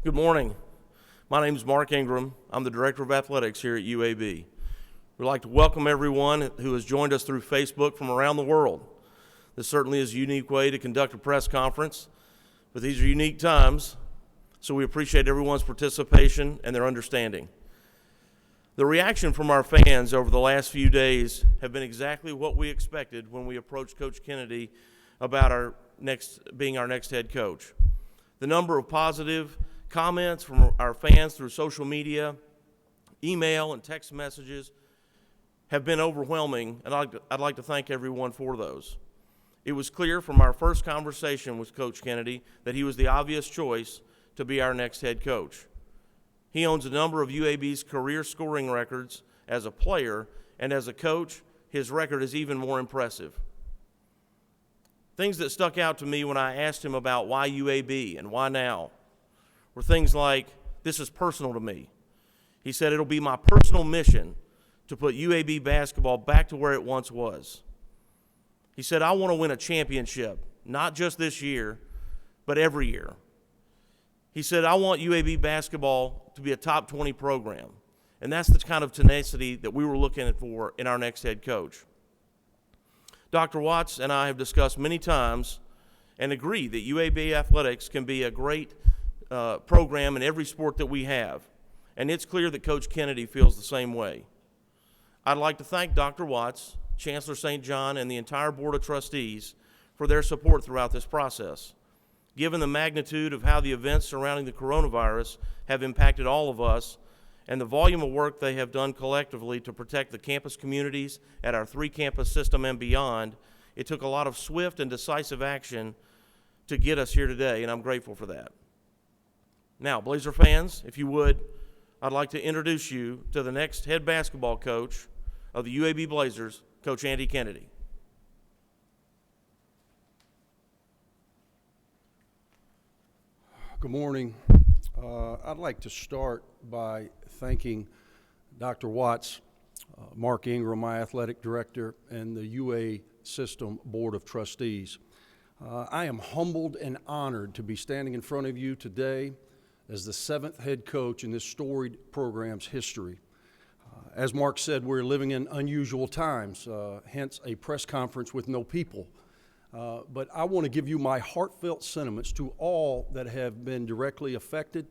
Good morning. My name is Mark Ingram. I'm the Director of Athletics here at UAB. We'd like to welcome everyone who has joined us through Facebook from around the world. This certainly is a unique way to conduct a press conference, but these are unique times, so we appreciate everyone's participation and their understanding. The reaction from our fans over the last few days have been exactly what we expected when we approached Coach Kennedy about being our next head coach. The number of positive comments from our fans through social media, email, and text messages have been overwhelming, and I'd like to thank everyone for those. It was clear from our first conversation with Coach Kennedy that he was the obvious choice to be our next head coach. He owns a number of UAB's career scoring records as a player, and as a coach, his record is even more impressive. Things that stuck out to me when I asked him about why UAB and why now were things like, "This is personal to me." He said, "It'll be my personal mission to put UAB basketball back to where it once was." He said, "I want to win a championship, not just this year, but every year." He said, "I want UAB basketball to be a top 20 program." And that's the kind of tenacity that we were looking for in our next head coach. Dr. Watts and I have discussed many times and agree that UAB athletics can be a great program in every sport that we have. And it's clear that Coach Kennedy feels the same way. I'd like to thank Dr. Watts, Chancellor St. John, and the entire Board of Trustees for their support throughout this process. Given the magnitude of how the events surrounding the coronavirus have impacted all of us and the volume of work they have done collectively to protect the campus communities at our 3-campus system and beyond, it took a lot of swift and decisive action to get us here today, and I'm grateful for that. Now, Blazer fans, if you would, I'd like to introduce you to the next head basketball coach of the UAB Blazers, Coach Andy Kennedy. Good morning. I'd like to start by thanking Dr. Watts, Mark Ingram, my athletic director, and the UA System Board of Trustees. I am humbled and honored to be standing in front of you today as the 7th head coach in this storied program's history. As Mark said, we're living in unusual times, hence a press conference with no people. But I want to give you my heartfelt sentiments to all that have been directly affected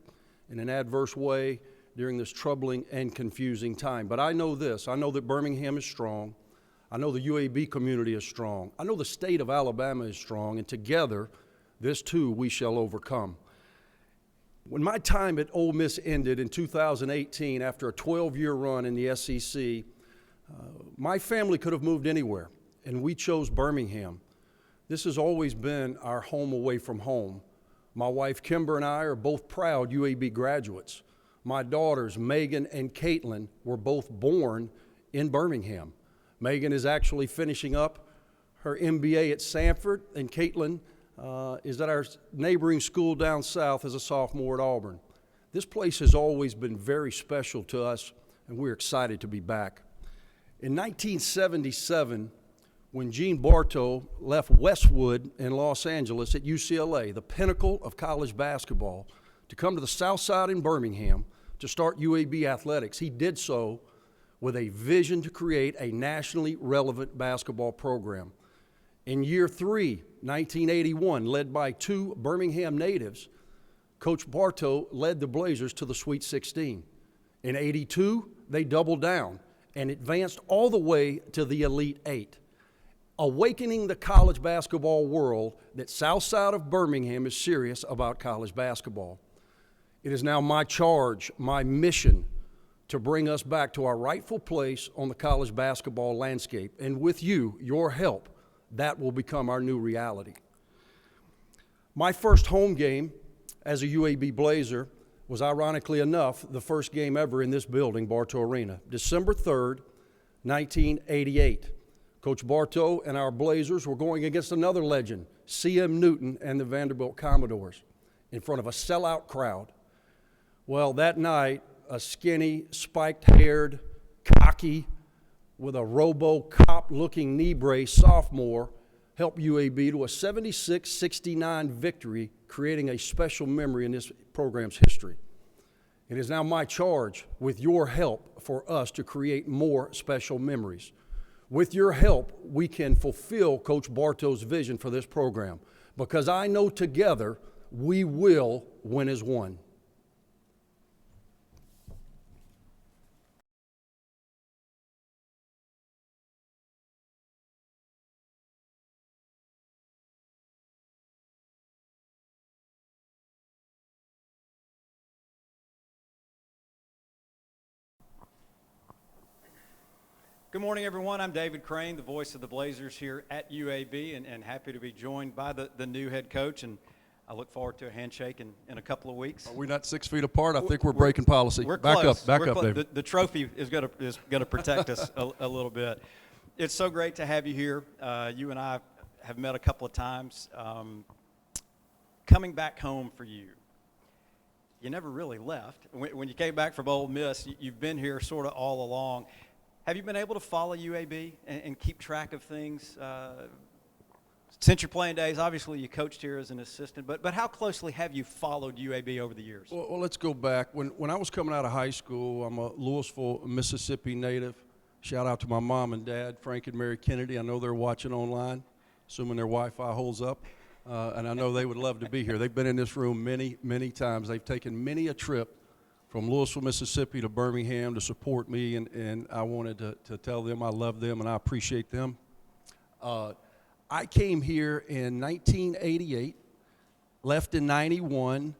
in an adverse way during this troubling and confusing time. But I know this. I know that Birmingham is strong. I know the UAB community is strong. I know the state of Alabama is strong, and together, this too we shall overcome. When my time at Ole Miss ended in 2018 after a 12-year run in the SEC, my family could have moved anywhere, and we chose Birmingham. This has always been our home away from home. My wife, Kimber, and I are both proud UAB graduates. My daughters, Megan and Caitlin, were both born in Birmingham. Megan is actually finishing up her MBA at Sanford, and Caitlin is at our neighboring school down south as a sophomore at Auburn. This place has always been very special to us, and we're excited to be back. In 1977, when Gene Bartow left Westwood in Los Angeles at UCLA, the pinnacle of college basketball, to come to the South Side in Birmingham to start UAB athletics, he did so with a vision to create a nationally relevant basketball program. In year 3, 1981, led by 2 Birmingham natives, Coach Bartow led the Blazers to the Sweet 16. In 82, they doubled down and advanced all the way to the Elite 8. Awakening the college basketball world that South Side of Birmingham is serious about college basketball. It is now my charge, my mission, to bring us back to our rightful place on the college basketball landscape. And with you, your help, that will become our new reality. My first home game as a UAB Blazer was, ironically enough, the first game ever in this building, Bartow Arena, December 3rd, 1988. Coach Bartow and our Blazers were going against another legend, C.M. Newton and the Vanderbilt Commodores, in front of a sellout crowd. Well, that night, a skinny, spiked-haired, cocky, with a RoboCop-looking knee brace sophomore help UAB to a 76-69 victory, creating a special memory in this program's history. It is now my charge, with your help, for us to create more special memories. With your help, we can fulfill Coach Bartow's vision for this program, because I know together we will win as one. Good morning, everyone. I'm David Crane, the voice of the Blazers here at UAB, and happy to be joined by the new head coach. And I look forward to a handshake in a couple of weeks. Are we not 6 feet apart? I think we're breaking policy. We're back close. up, back we're up, David. The trophy is going to protect us a little bit. It's so great to have you here. You and I have met a couple of times. Coming back home for you. You never really left. When you came back from Ole Miss, you've been here sort of all along. Have you been able to follow UAB and keep track of things since your playing days? Obviously, you coached here as an assistant, but how closely have you followed UAB over the years? Well, let's go back. When I was coming out of high school, I'm a Louisville, Mississippi native. Shout out to my mom and dad, Frank and Mary Kennedy. I know they're watching online, assuming their Wi-Fi holds up, and I know they would love to be here. They've been in this room many, many times. They've taken many a trip from Louisville, Mississippi to Birmingham to support me, and I wanted to tell them I love them and I appreciate them. I came here in 1988, left in 91,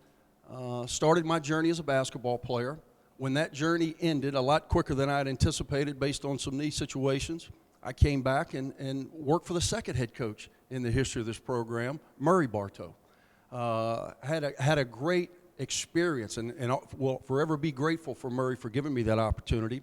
started my journey as a basketball player. When that journey ended, a lot quicker than I had anticipated based on some knee situations, I came back and worked for the second head coach in the history of this program, Murray Bartow. Had a great experience, and will forever be grateful for Murray for giving me that opportunity.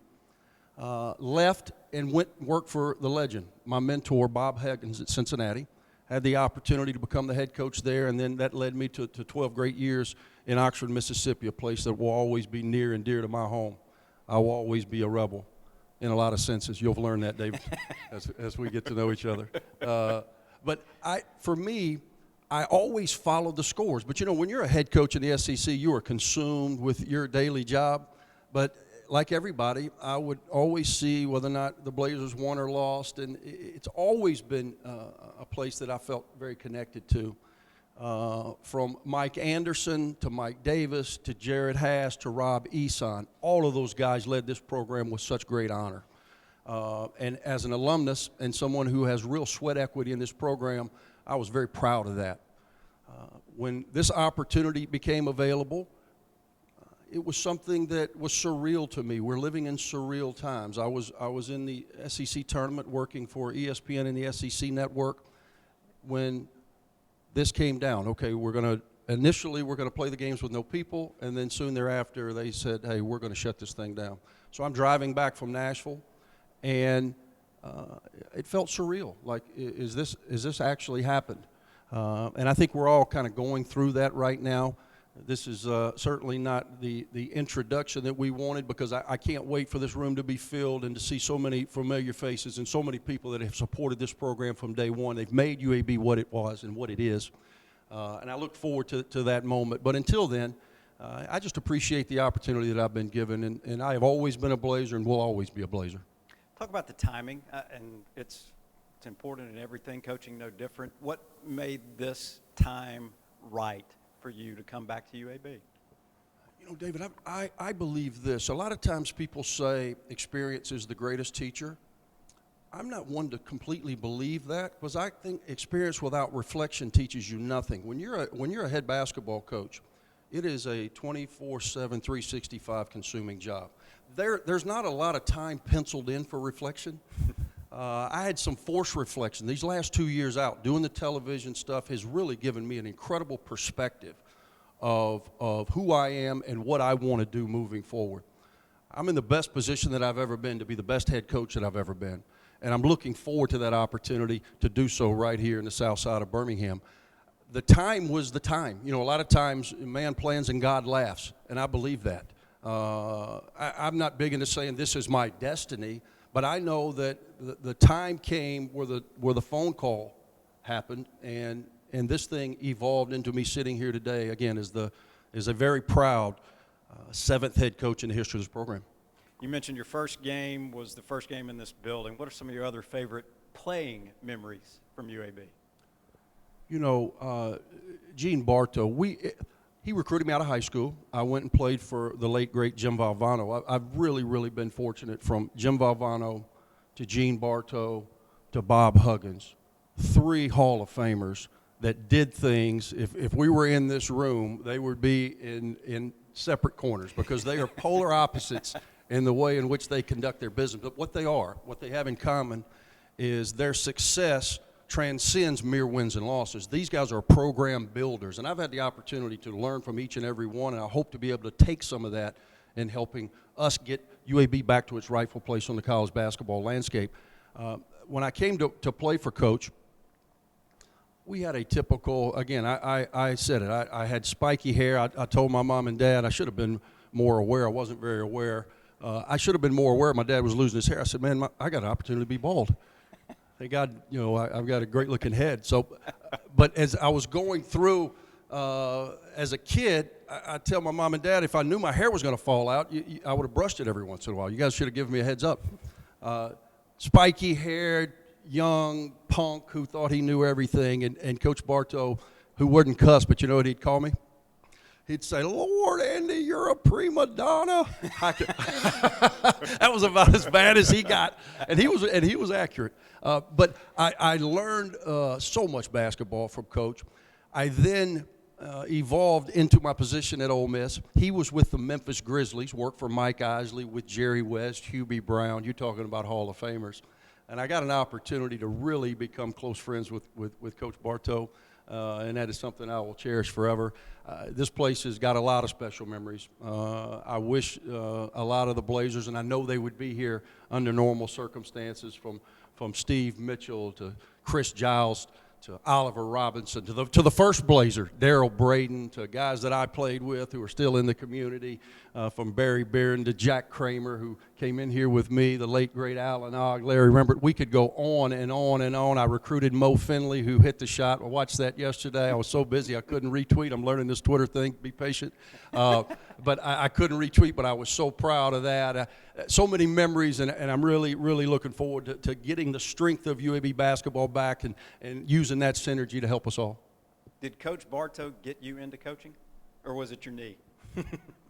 Left and went and worked for the legend, my mentor, Bob Huggins at Cincinnati. Had the opportunity to become the head coach there, and then that led me to 12 great years in Oxford, Mississippi, a place that will always be near and dear to my home. I will always be a rebel in a lot of senses. You'll learn that, David, as we get to know each other. But for me, I always followed the scores. But, you know, when you're a head coach in the SEC, you are consumed with your daily job. But like everybody, I would always see whether or not the Blazers won or lost. And it's always been a place that I felt very connected to. From Mike Anderson to Mike Davis to Jared Haas to Rob Eson, all of those guys led this program with such great honor. And as an alumnus and someone who has real sweat equity in this program, I was very proud of that. When this opportunity became available, it was something that was surreal to me. We're living in surreal times. I was in the SEC tournament working for ESPN and the SEC network when this came down. Okay, initially we're going to play the games with no people, and then soon thereafter they said, hey, we're going to shut this thing down. So I'm driving back from Nashville, and it felt surreal. Like, is this actually happened? And I think we're all kind of going through that right now. This is certainly not the introduction that we wanted, because I can't wait for this room to be filled and to see so many familiar faces and so many people that have supported this program from day one. They've made UAB what it was and what it is. And I look forward to that moment. But until then, I just appreciate the opportunity that I've been given. And I have always been a Blazer and will always be a Blazer. Talk about the timing, and it's important in everything, coaching no different. What made this time right for you to come back to UAB? You know, David, I believe this. A lot of times people say experience is the greatest teacher. I'm not one to completely believe that, because I think experience without reflection teaches you nothing. When you're a head basketball coach, it is a 24/7, 365 consuming job. There's not a lot of time penciled in for reflection. I had some forced reflection. These last 2 years out, doing the television stuff has really given me an incredible perspective of who I am and what I want to do moving forward. I'm in the best position that I've ever been to be the best head coach that I've ever been. And I'm looking forward to that opportunity to do so right here in the south side of Birmingham. The time was the time. You know, a lot of times man plans and God laughs, and I believe that. I'm not big into saying this is my destiny, but I know that the time came where the phone call happened, and this thing evolved into me sitting here today, again, as a very proud seventh head coach in the history of this program. You mentioned your first game was the first game in this building. What are some of your other favorite playing memories from UAB? You know, Gene Bartow, he recruited me out of high school. I went and played for the late, great Jim Valvano. I've really, really been fortunate, from Jim Valvano to Gene Bartow to Bob Huggins, 3 Hall of Famers that did things. If we were in this room, they would be in separate corners, because they are polar opposites in the way in which they conduct their business. But what they have in common is their success transcends mere wins and losses. These guys are program builders, and I've had the opportunity to learn from each and every one, and I hope to be able to take some of that in helping us get UAB back to its rightful place on the college basketball landscape. When I came to play for Coach, we had a typical, again, I said it, I had spiky hair. I told my mom and dad I should have been more aware. I wasn't very aware. I should have been more aware my dad was losing his hair. I said, man, I got an opportunity to be bald. Thank God, you know, I've got a great-looking head. So, but as I was going through as a kid, I tell my mom and dad, if I knew my hair was going to fall out, I would have brushed it every once in a while. You guys should have given me a heads up. Spiky-haired, young punk who thought he knew everything, and Coach Bartow, who wouldn't cuss, but you know what he'd call me? He'd say, Lord, Andy, you're a prima donna. That was about as bad as he got, and he was accurate. But I learned so much basketball from Coach. I then evolved into my position at Ole Miss. He was with the Memphis Grizzlies, worked for Mike Isley, with Jerry West, Hubie Brown. You're talking about Hall of Famers. And I got an opportunity to really become close friends with Coach Bartow. And that is something I will cherish forever. This place has got a lot of special memories. I wish a lot of the Blazers, and I know they would be here under normal circumstances, from Steve Mitchell to Chris Giles to Oliver Robinson to the first Blazer, Darryl Braden, to guys that I played with who are still in the community, from Barry Bearden to Jack Kramer, who came in here with me, the late, great Alan Ogg, Larry Rembert. We could go on and on and on. I recruited Mo Finley, who hit the shot. I watched that yesterday. I was so busy I couldn't retweet. I'm learning this Twitter thing. Be patient. But I couldn't retweet, but I was so proud of that. So many memories, and I'm really, really looking forward to getting the strength of UAB basketball back and using that synergy to help us all. Did Coach Bartow get you into coaching, or was it your knee?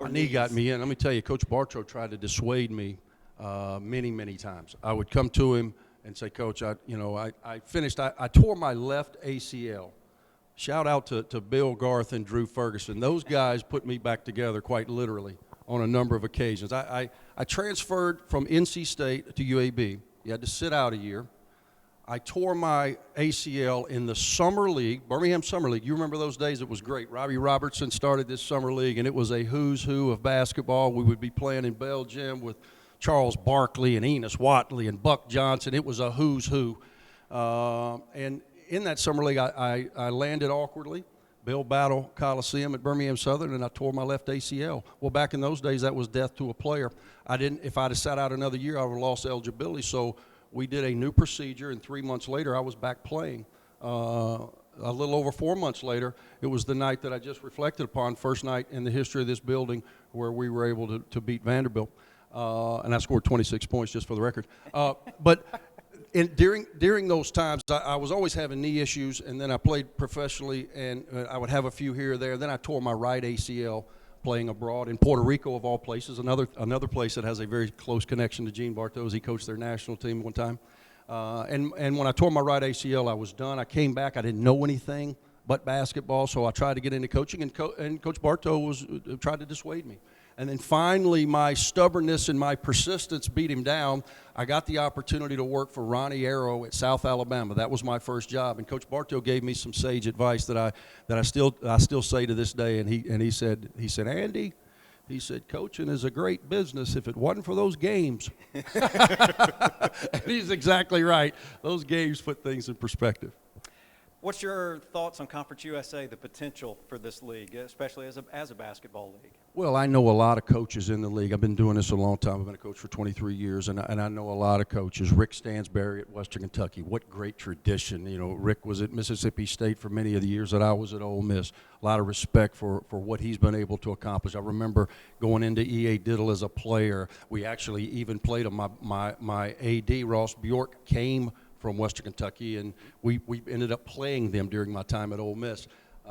My knee got me in. Let me tell you, Coach Bartow tried to dissuade me many, many times. I would come to him and say, Coach, I tore my left ACL. Shout out to Bill Garth and Drew Ferguson. Those guys put me back together quite literally on a number of occasions. I transferred from NC State to UAB. You had to sit out a year. I tore my ACL in the summer league, Birmingham Summer League. You remember those days? It was great. Robbie Robertson started this summer league, and it was a who's who of basketball. We would be playing in Belgium with Charles Barkley and Enos Watley and Buck Johnson. It was a who's who. And in that summer league, I landed awkwardly, Bill Battle Coliseum at Birmingham Southern, and I tore my left ACL. Well, back in those days, that was death to a player. If I'd have sat out another year, I would have lost eligibility. So we did a new procedure, and 3 months later, I was back playing. A little over 4 months later, it was the night that I just reflected upon, first night in the history of this building where we were able to beat Vanderbilt. And I scored 26 points, just for the record. But during those times, I was always having knee issues, and then I played professionally, and I would have a few here or there. Then I tore my right ACL playing abroad in Puerto Rico, of all places, another place that has a very close connection to Gene Bartow. He coached their national team one time. And when I tore my right ACL, I was done. I came back. I didn't know anything but basketball, so I tried to get into coaching, and Coach Bartow tried to dissuade me. And then finally, my stubbornness and my persistence beat him down. I got the opportunity to work for Ronnie Arrow at South Alabama. That was my first job, and Coach Bartow gave me some sage advice that I still say to this day. And he said, Andy, he said, coaching is a great business if it wasn't for those games. And he's exactly right. Those games put things in perspective. What's your thoughts on Conference USA, the potential for this league, especially as a basketball league? Well, I know a lot of coaches in the league. I've been doing this a long time. I've been a coach for 23 years, and I know a lot of coaches. Rick Stansberry at Western Kentucky. What great tradition. You know, Rick was at Mississippi State for many of the years that I was at Ole Miss. A lot of respect for what he's been able to accomplish. I remember going into E.A. Diddle as a player. We actually even played him. My A.D., Ross Bjork, came from Western Kentucky, and we ended up playing them during my time at Ole Miss.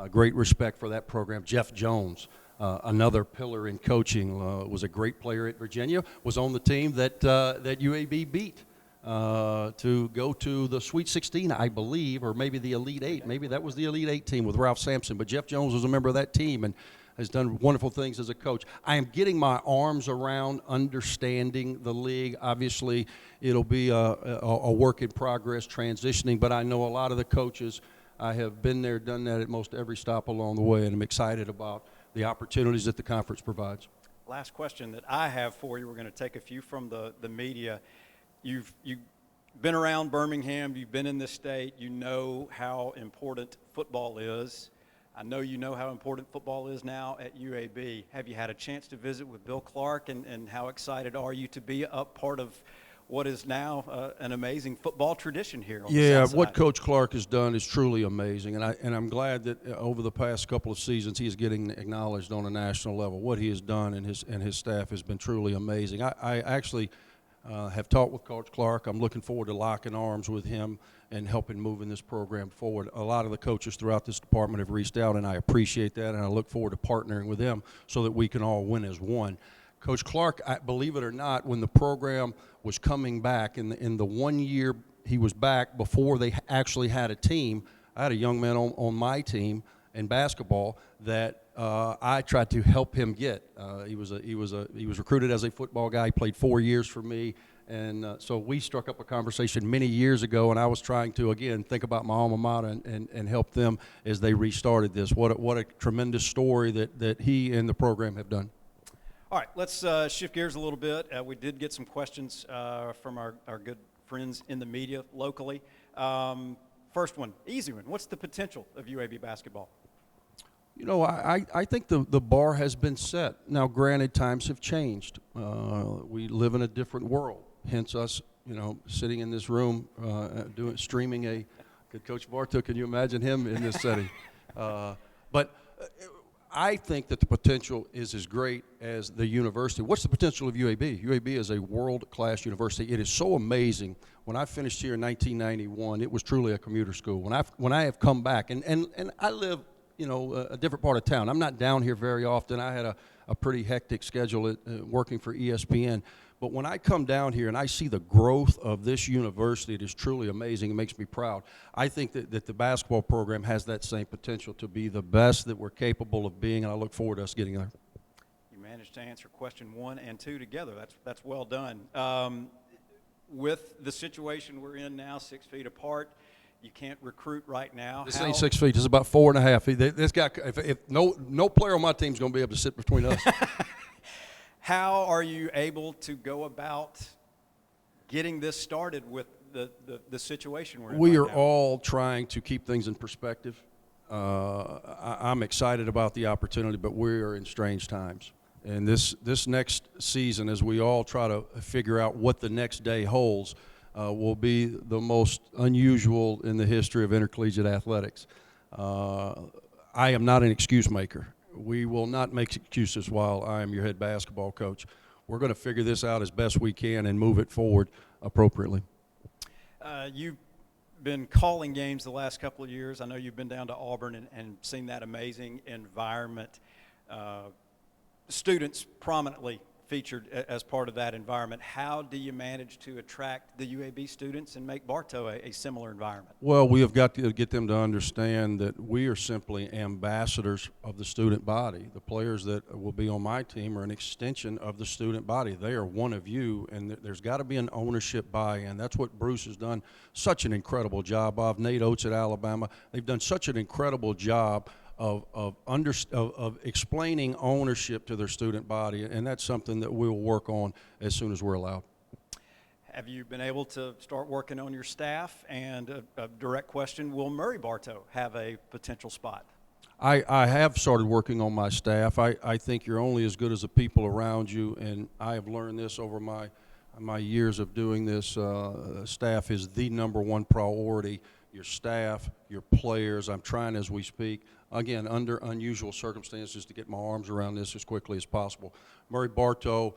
Great respect for that program. Jeff Jones, another pillar in coaching, was a great player at Virginia, was on the team that UAB beat to go to the Sweet 16, I believe, or maybe the Elite Eight. Maybe that was the Elite Eight team with Ralph Sampson. But Jeff Jones was a member of that team and has done wonderful things as a coach. I am getting my arms around understanding the league. Obviously, it'll be a work in progress transitioning, but I know a lot of the coaches. I have been there, done that at most every stop along the way, and I'm excited about the opportunities that the conference provides. Last question that I have for you. We're going to take a few from the media. You've been around Birmingham. You've been in this state. You know how important football is. I know you know how important football is now at UAB. Have you had a chance to visit with Bill Clark, and how excited are you to be a part of what is now an amazing football tradition here on the South Side? What Coach Clark has done is truly amazing, and I'm glad that over the past couple of seasons he is getting acknowledged on a national level. What he has done and his staff has been truly amazing. I actually have talked with Coach Clark. I'm looking forward to locking arms with him and helping moving this program forward. A lot of the coaches throughout this department have reached out, and I appreciate that, and I look forward to partnering with them so that we can all win as one. Coach Clark, believe it or not, when the program was coming back, in the 1 year he was back before they actually had a team, I had a young man on my team in basketball that I tried to help him get. He was recruited as a football guy. He played 4 years for me. And so we struck up a conversation many years ago, and I was trying to, again, think about my alma mater and help them as they restarted this. What a tremendous story that he and the program have done. All right, let's shift gears a little bit. We did get some questions from our good friends in the media locally. First one, easy one. What's the potential of UAB basketball? You know, I think the bar has been set. Now, granted, times have changed. We live in a different world. Hence us, you know, sitting in this room streaming a – Coach Bartow, can you imagine him in this setting? But I think that the potential is as great as the university. What's the potential of UAB? UAB is a world-class university. It is so amazing. When I finished here in 1991, it was truly a commuter school. When I have come back, and I live – you know, a different part of town. I'm not down here very often. I had a pretty hectic schedule working for ESPN. But when I come down here and I see the growth of this university, it is truly amazing. It makes me proud. I think that the basketball program has that same potential to be the best that we're capable of being, and I look forward to us getting there. You managed to answer question 1 and 2 together. That's well done. With the situation we're in now, 6 feet apart, you can't recruit right now. This ain't 6 feet. This is about 4.5. This guy, if no player on my team is going to be able to sit between us. How are you able to go about getting this started with the situation we're in? We right are now? all trying to keep things in perspective. I'm excited about the opportunity, but we are in strange times. And this next season, as we all try to figure out what the next day holds, will be the most unusual in the history of intercollegiate athletics. I am not an excuse maker. We will not make excuses while I am your head basketball coach. We're going to figure this out as best we can and move it forward appropriately. You've been calling games the last couple of years. I know you've been down to Auburn and seen that amazing environment. Students prominently featured as part of that environment. How do you manage to attract the UAB students and make Bartow a similar environment? Well, we have got to get them to understand that we are simply ambassadors of the student body. The players that will be on my team are an extension of the student body. They are one of you, and there's got to be an ownership buy-in. That's what Bruce has done such an incredible job of. Nate Oates at Alabama, they've done such an incredible job of explaining ownership to their student body, and that's something that we'll work on as soon as we're allowed. Have you been able to start working on your staff? And a direct question, will Murray Bartow have a potential spot? I have started working on my staff. I think you're only as good as the people around you, and I have learned this over my years of doing this. Staff is the number one priority. Your staff, your players. I'm trying as we speak, again, under unusual circumstances, to get my arms around this as quickly as possible. Murray Bartow,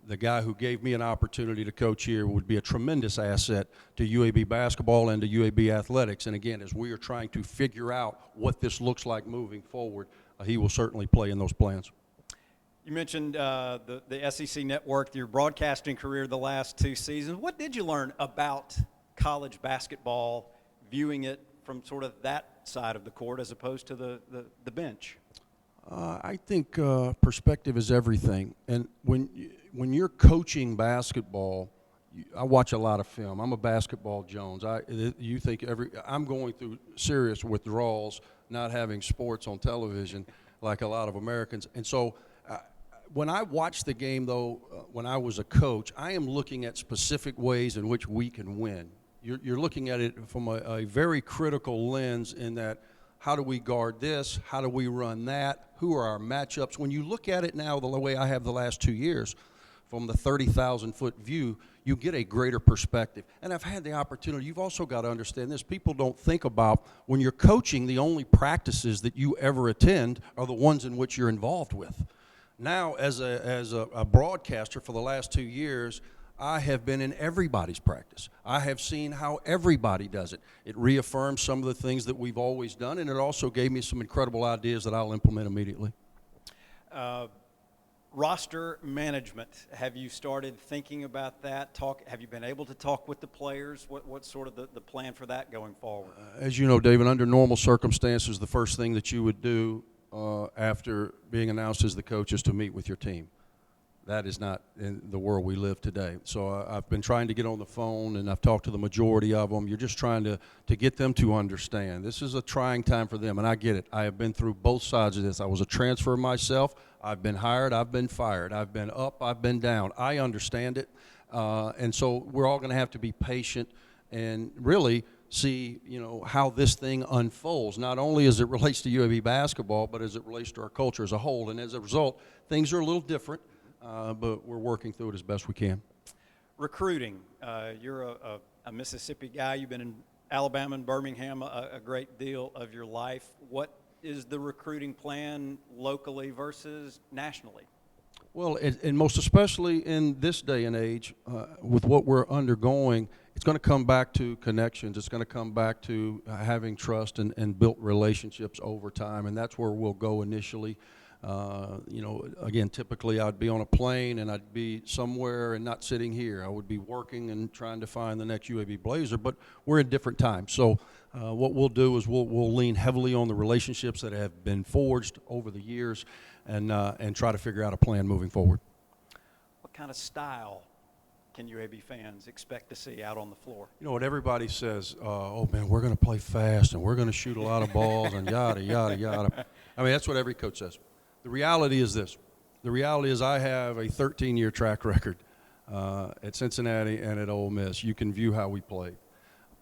the guy who gave me an opportunity to coach here, would be a tremendous asset to UAB basketball and to UAB athletics. And again, as we are trying to figure out what this looks like moving forward, he will certainly play in those plans. You mentioned the SEC network, your broadcasting career the last 2 seasons. What did you learn about college basketball, viewing it from sort of that side of the court as opposed to the bench? I think perspective is everything. And when you're coaching basketball, I watch a lot of film. I'm a basketball Jones. I'm going through serious withdrawals not having sports on television like a lot of Americans. And so when I watch the game, though, when I was a coach, I am looking at specific ways in which we can win. You're looking at it from a very critical lens in that, how do we guard this? How do we run that? Who are our matchups? When you look at it now the way I have the last 2 years, from the 30,000-foot view, you get a greater perspective. And I've had the opportunity. You've also got to understand this. People don't think about, when you're coaching, the only practices that you ever attend are the ones in which you're involved with. Now, as a broadcaster for the last 2 years, I have been in everybody's practice. I have seen how everybody does it. It reaffirms some of the things that we've always done, and it also gave me some incredible ideas that I'll implement immediately. Roster management, have you started thinking about that? Have you been able to talk with the players? What's sort of the plan for that going forward? As you know, David, under normal circumstances, the first thing that you would do after being announced as the coach is to meet with your team. That is not in the world we live today. So I've been trying to get on the phone, and I've talked to the majority of them. You're just trying to get them to understand. This is a trying time for them, and I get it. I have been through both sides of this. I was a transfer myself. I've been hired. I've been fired. I've been up. I've been down. I understand it. And so we're all going to have to be patient and really see, how this thing unfolds, not only as it relates to UAB basketball, but as it relates to our culture as a whole. And as a result, things are a little different. But we're working through it as best we can. Recruiting. You're a Mississippi guy. You've been in Alabama and Birmingham a great deal of your life. What is the recruiting plan locally versus nationally? Well, and most especially in this day and age, with what we're undergoing, it's going to come back to connections. It's going to come back to having trust and built relationships over time, and that's where we'll go initially. Again, typically I'd be on a plane and I'd be somewhere and not sitting here. I would be working and trying to find the next UAB Blazer, but we're in different times. So what we'll do is we'll lean heavily on the relationships that have been forged over the years and try to figure out a plan moving forward. What kind of style can UAB fans expect to see out on the floor? You know what everybody says, oh man, we're going to play fast and we're going to shoot a lot of balls and yada, yada, yada. I mean, that's what every coach says. The reality is this. The reality is I have a 13-year track record at Cincinnati and at Ole Miss. You can view how we play.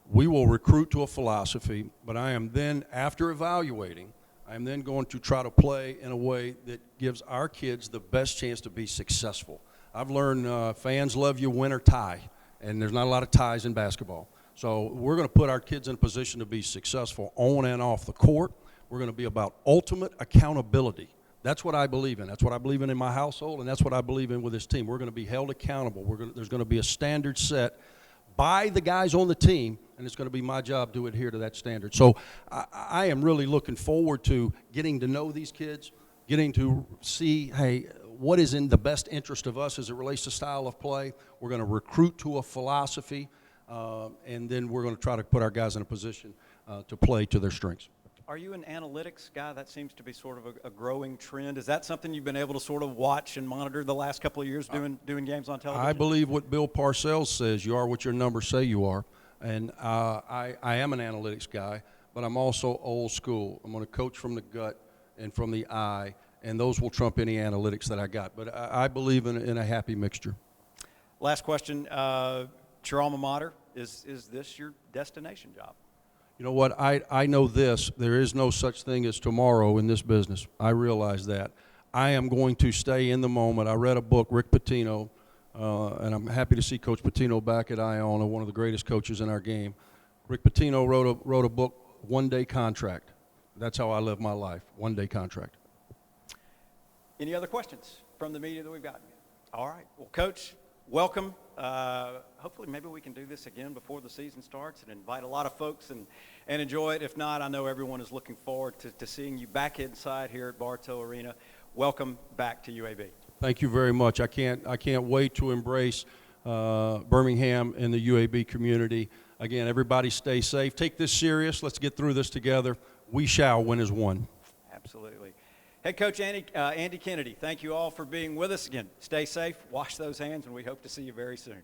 We will recruit to a philosophy, but I am then, after evaluating, I am then going to try to play in a way that gives our kids the best chance to be successful. I've learned fans love you win or tie, and there's not a lot of ties in basketball. So we're going to put our kids in a position to be successful on and off the court. We're going to be about ultimate accountability. That's what I believe in. That's what I believe in my household, and that's what I believe in with this team. We're going to be held accountable. There's going to be a standard set by the guys on the team, and it's going to be my job to adhere to that standard. So I am really looking forward to getting to know these kids, getting to see, hey, what is in the best interest of us as it relates to style of play. We're going to recruit to a philosophy, and then we're going to try to put our guys in a position to play to their strengths. Are you an analytics guy? That seems to be sort of a growing trend. Is that something you've been able to sort of watch and monitor the last couple of years doing games on television? I believe what Bill Parcells says, you are what your numbers say you are. And I am an analytics guy, but I'm also old school. I'm going to coach from the gut and from the eye, and those will trump any analytics that I got. But I believe in a happy mixture. Last question. Your alma mater, is this your destination job? You know what? I know this. There is no such thing as tomorrow in this business. I realize that. I am going to stay in the moment. I read a book, Rick Pitino, and I'm happy to see Coach Pitino back at Iona, one of the greatest coaches in our game. Rick Pitino wrote a book, One Day Contract. That's how I live my life, one day contract. Any other questions from the media that we've gotten? All right. Well, Coach, welcome. Hopefully maybe we can do this again before the season starts and invite a lot of folks and enjoy it. If not, I know everyone is looking forward to seeing you back inside here at Bartow Arena. Welcome back to UAB. Thank you very much. I can't wait to embrace Birmingham and the UAB community. Again, everybody stay safe. Take this serious. Let's get through this together. We shall win as one. Absolutely. Head coach Andy Kennedy, thank you all for being with us again. Stay safe, wash those hands, and we hope to see you very soon.